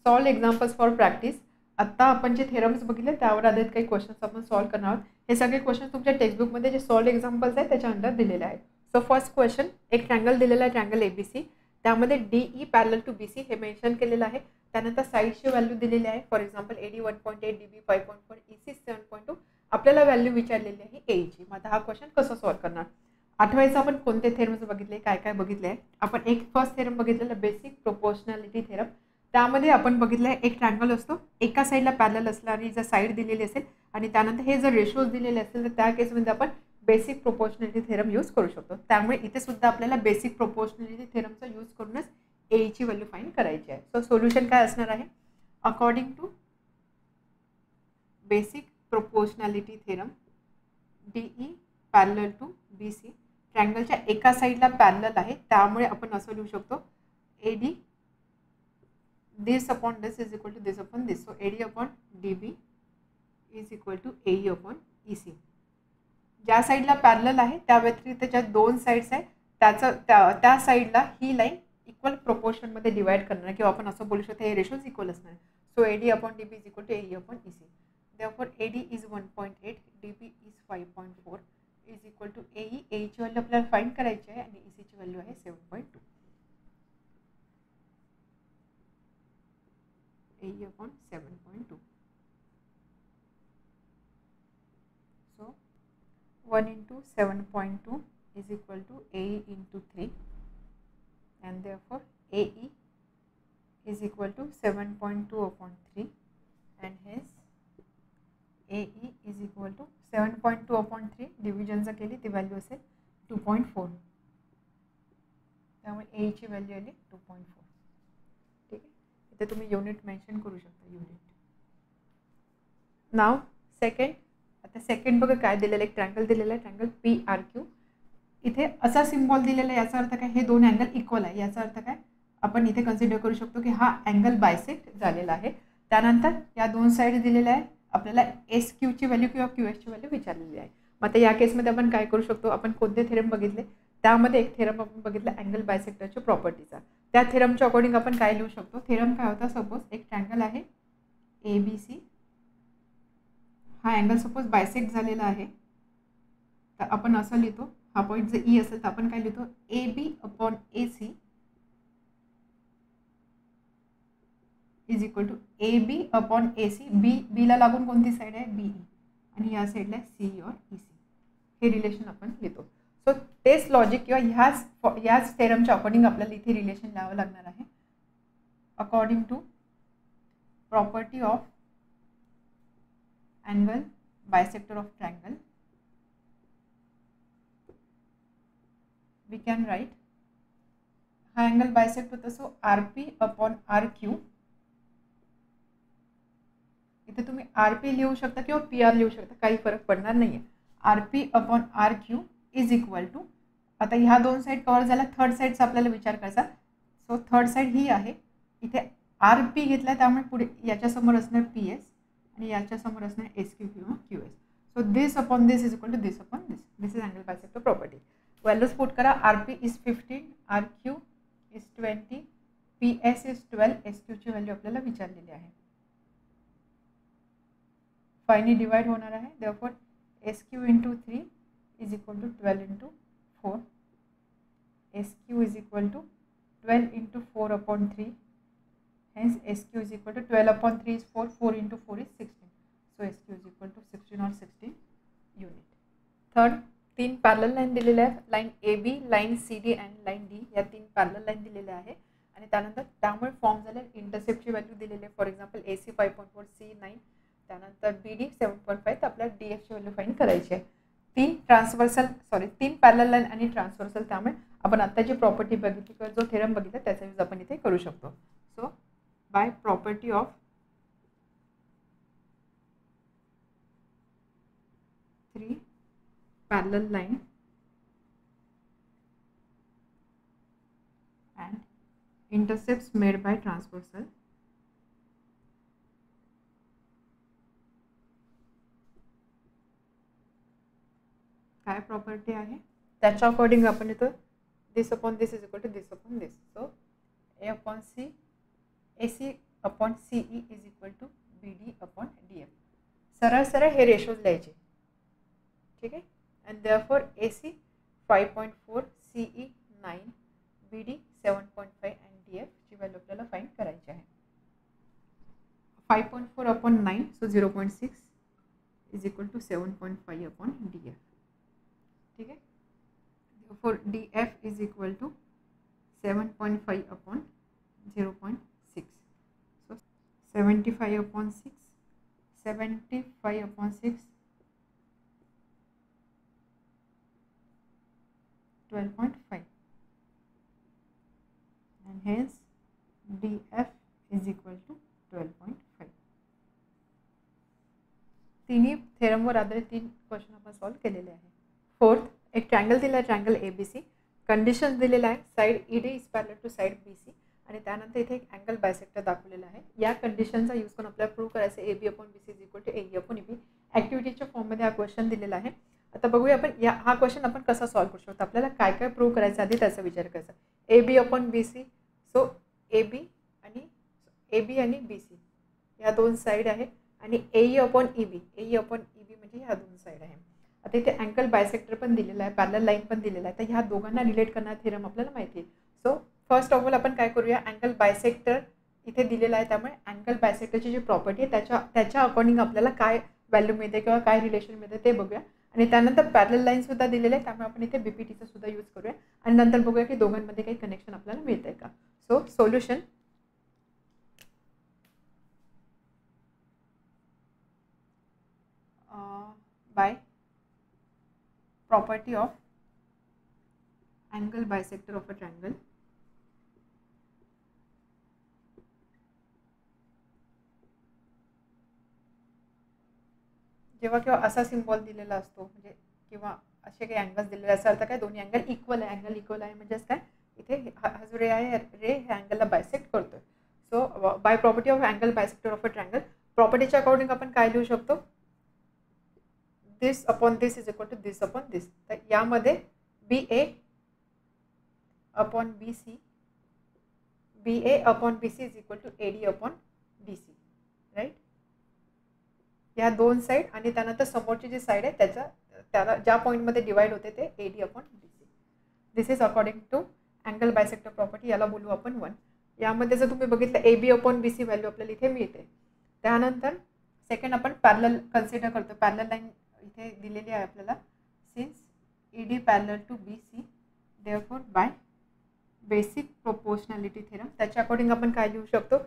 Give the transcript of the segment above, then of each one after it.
Solve examples for practice. आत्ता आपण जे थेरम्स बघितले त्यावर आधारित काही क्वेश्चन्स आपण सॉल्व करणार आहोत. हे सगळे क्वेश्चन तुमच्या टेक्स्टबुकमध्ये जे सॉल्व एक्झाम्पल्स आहेत त्याच्या अंडर दिलेले आहेत. सो फर्स्ट क्वेश्चन, एक ट्रँगल दिलेला आहे, ट्रँगल ABC. त्यामध्ये DE पॅरलल टू BC हे मेन्शन केलेलं आहे. त्यानंतर साईडची व्हॅल्यू दिलेली आहे. For example AD 1.8, DB 5.4, EC 7.2. आपल्याला व्हॅल्यू विचारलेली आहे AEची. मग आता हा क्वेश्चन कसं सॉल्व करणार? आठवायचं आपण कोणते थेरम्स बघितले, काय काय बघितले आहे. आपण एक फर्स्ट थेरम बघितलेला बेसिक प्रोपोर्शनॅलिटी थेरम. त्यामध्ये आपण बघितलं एक ट्रँगल असतो, एका साईडला पॅरलल असला आणि जर साईड दिलेली असेल आणि त्यानंतर हे जर रेशोज दिलेले असेल तर त्या केसमध्ये आपण बेसिक प्रोपोर्शनॅलिटी थेरम यूज करू शकतो. त्यामुळे इथे सुद्धा आपल्याला बेसिक प्रोपोर्शनॅलिटी थेरमचा यूज करूनच एची व्हॅल्यू फाइंड करायची आहे. सो सोल्युशन काय असणार आहे? According to basic proportionality theorem, DE parallel to BC. ट्रँगलच्या एका साईडला पॅरलल आहे त्यामुळे आपण असं लिहू शकतो AD this upon this is equal to this upon this. So AD upon DB is equal to AE upon EC. ज्या साईडला पॅरलल आहे त्या व्यतिरिक्त ज्या दोन साईड्स आहेत त्या साईडला ही लाईन इक्वल प्रोपोर्शनमध्ये डिवाइड करणार किंवा आपण असं बोलू शकतो हे रेशोज इक्वल असणार. So AD upon DB is equal to AE upon EC. Therefore AD is 1.8, DB is 5.4 is equal to AE. AEची व्हॅल्यू आपल्याला फाइंड करायची आहे आणि ECची व्हॅल्यू आहे 7.2. AE upon 7.2. So 1 into 7.2 is equal to AE into 3, and therefore AE is equal to 7.2 upon 3, and hence AE is equal to 7.2 upon 3 division जर केली ती value असेल 2.4. त्यामुळे AEची व्हॅल्यू आली 2.4. ते तुम्ही युनिट मेन्शन करू शकता, युनिट. नाव सेकंड. आता सेकंड बघा काय दिलेलं, एक ट्रँगल दिलेला आहे, ट्रँगल PRQ. इथे असा सिम्बॉल दिलेला आहे, याचा अर्थ काय? हे दोन अँगल इक्वल आहे. याचा अर्थ काय? आपण इथे कन्सिडर करू शकतो की हा अँगल बायसेक्ट झालेला आहे. त्यानंतर या दोन साईड दिलेल्या आहे, आपल्याला SQची व्हॅल्यू किंवा QSची व्हॅल्यू विचारलेली आहे. मग आता या केसमध्ये आपण काय करू शकतो? आपण कोणते थेरम बघितले त्यामध्ये एक थेरम आपण बघितला अँगल बायसेक्टरच्या प्रॉपर्टीचा. त्या थेरमच्या अकॉर्डिंग आपण काय लिहू शकतो? थेरम काय होता? सपोज एक ट्रँगल आहे ABC, हा अँगल सपोज बायसेक्ट झालेला आहे तर आपण असं लिहितो, हा पॉईंट जर E असेल तर आपण काय लिहितो? AB upon AC is equal to AB upon AC. B ला लागून कोणती साईड आहे? BE, आणि या साईडला CE और EC. हे रिलेशन आपण लिहितो. सो तेच लॉजिक किंवा ह्याच थेरमच्या अकॉर्डिंग आपल्याला इथे रिलेशन लावावं लागणार आहे. According to property of angle bisector of triangle, we can write, हा अँगल बायसेक्ट होतो सो RP अपॉन RQ. इथे तुम्ही RP लिहू शकता किंवा PR लिहू शकता, काही फरक पडणार नाहीये. RP upon RQ is equal to, आता ह्या दोन साईड कव्हर झाला, थर्ड साईडचा आपल्याला विचार करायचा. सो थर्ड साईड ही आहे, इथे RP घेतला त्यामुळे पुढे याच्यासमोर असणार PS आणि याच्यासमोर असणार SQ किंवा QS. So this upon this is equal to this upon this. This is angle bisector property. Values put करा. RP is 15, RQ is 20, PS is 12, SQची व्हॅल्यू आपल्याला विचारलेली आहे. फायनली डिवाइड होणार आहे. Therefore SQ into 3 is equal to 12 into 4. SQ is equal to 12 into 4 upon 3. Hence SQ is equal to 12 upon 3 is 4. 4 into 4 is 16. So SQ is equal to 16 or 16 unit. Third, तीन parallel line दिलेल्या आहेत. Line AB, line CD and line D या तीन parallel line दिलेल्या आहे आणि त्यानंतर त्यामुळे फॉर्म झाले इंटरसेप्टची व्हॅल्यू दिलेली आहे. फॉर एक्झाम्पल AC 5.4, C 9, त्यानंतर BD 7.5. तर आपल्याला DFची व्हॅल्यू फाइंड करायची आहे. तीन पॅरलल लाईन आणि ट्रान्सव्हर्सल. त्यामुळे आपण आता जी प्रॉपर्टी बघितली किंवा जो थेरम बघितला त्याचा यूज आपण इथे करू शकतो. So by property of 3 parallel line and intercepts made by transversal, काय प्रॉपर्टी आहे त्याच्या अकॉर्डिंग आपण इथं this upon this is equal to this upon this. So A upon C, AC upon CE is equal to BD upon DF. सरळ सरळ हे ratios लिहायचे. ठीक आहे. And therefore AC 5.4, CE 9, BD 7.5 and DF ची value आपल्याला find करायची आहे. 5.4 upon 9, so 0.6 is equal to 7.5 upon DF. ठीक आहे. For DF is equal to 7.5 upon 0.6. So 75 upon 6, 75 upon 6, 12.5, and hence DF is equal to 12.5. तिन्ही थेरमवर आधारित 3 question आपण solve केलेले आहे. फोर्थ, एक ट्रँगल दिला आहे, ट्रँगल ABC. कंडिशन दिलेला आहे, side ED is parallel to side BC, आणि त्यानंतर इथे एक अँगल बायसेक्टर दाखवलेला आहे. या कंडिशनचा यूज करून आपल्याला प्रूव्ह करायचं AB upon BC is equal to AE upon EB. ॲक्टिव्हिटीच्या फॉर्ममध्ये हा क्वेश्चन दिलेला आहे. आता बघूया आपण हा क्वेश्चन आपण कसा सॉल्व करू शकतो. आपल्याला काय काय प्रूव्ह करायचं आधी त्याचा विचार करायचा. AB upon BC, so AB आणि BC या 2 साईड आहे, आणि AE अपॉन EB म्हणजे ह्या 2 साईड आहे. आता इथे अँगल बायसेक्टर पण दिलेला आहे, पॅरलल लाईन पण दिलेला आहे. तर ह्या दोघांना रिलेट करणारा थेरम आपल्याला माहिती आहे. सो फर्स्ट ऑफ ऑल आपण काय करूया, अँगल बायसेक्टर इथे दिलेला आहे, त्यामुळे अँगल बायसेक्टरची जी प्रॉपर्टी आहे त्याच्या अकॉर्डिंग आपल्याला काय व्हॅल्यू मिळते किंवा काय रिलेशन मिळते ते बघूया. आणि त्यानंतर पॅरलल लाईन सुद्धा दिलेले आहे, त्यामुळे आपण इथे BPTचा सुद्धा यूज करूया, आणि नंतर बघूया की दोघांमध्ये काही कनेक्शन आपल्याला मिळतंय का. So solution, by property of angle bisector of a triangle, जेव्हा किंवा असा सिम्बॉल दिलेला असतो, म्हणजे किंवा असे काही अँगल्स दिलेले असतात, तर काय दोन्ही अँगल इक्वल आहे. अँगल इक्वल आहे म्हणजेच काय, इथे हा जो रे आहे, रे ह्या अँगलला बायसेक्ट करतोय. So by property of angle bisector of a triangle, प्रॉपर्टीच्या अकॉर्डिंग आपण काय लिहू शकतो, this upon this is equal to this upon this. तर यामध्ये BA upon BC is equal to AD upon DC, right. या 2 साईड, आणि त्यानंतर समोरची जी साईड आहे त्याला ज्या पॉईंटमध्ये डिवाइड होते ते AD upon BC. This is according to angle bisector property, याला बोलू आपण 1. यामध्ये जर तुम्ही बघितलं AB अपॉन BC व्हॅल्यू आपल्याला इथे मिळते. त्यानंतर सेकंड आपण पॅरलल कन्सिडर करतो. पॅरलल लाईन इथे दिलेली आहे आपल्याला, since ED parallel to BC, therefore by basic proportionality theorem, त्याच्या अकॉर्डिंग आपण काय लिहू शकतो,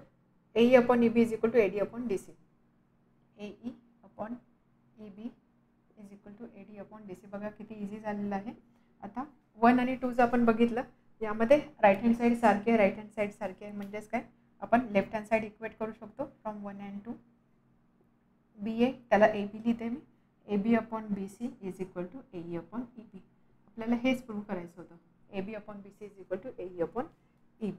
AE upon EB is equal to AD upon DC. AE upon EB is equal to AD upon DC. बघा किती इझी झालेलं आहे. आता 1 आणि 2 जर आपण बघितलं, यामध्ये राईट हँड साईड सारखी आहे, राईट हँड साईड सारखी आहे, म्हणजेच काय, आपण लेफ्ट हँड साईड इक्वेट करू शकतो फ्रॉम 1 अँड 2. BA त्याला AB लिहिते मी, AB upon BC is equal to AE upon EB. आपल्याला हेच प्रूव्ह करायचं होतं, AB upon BC is equal to AE upon EB.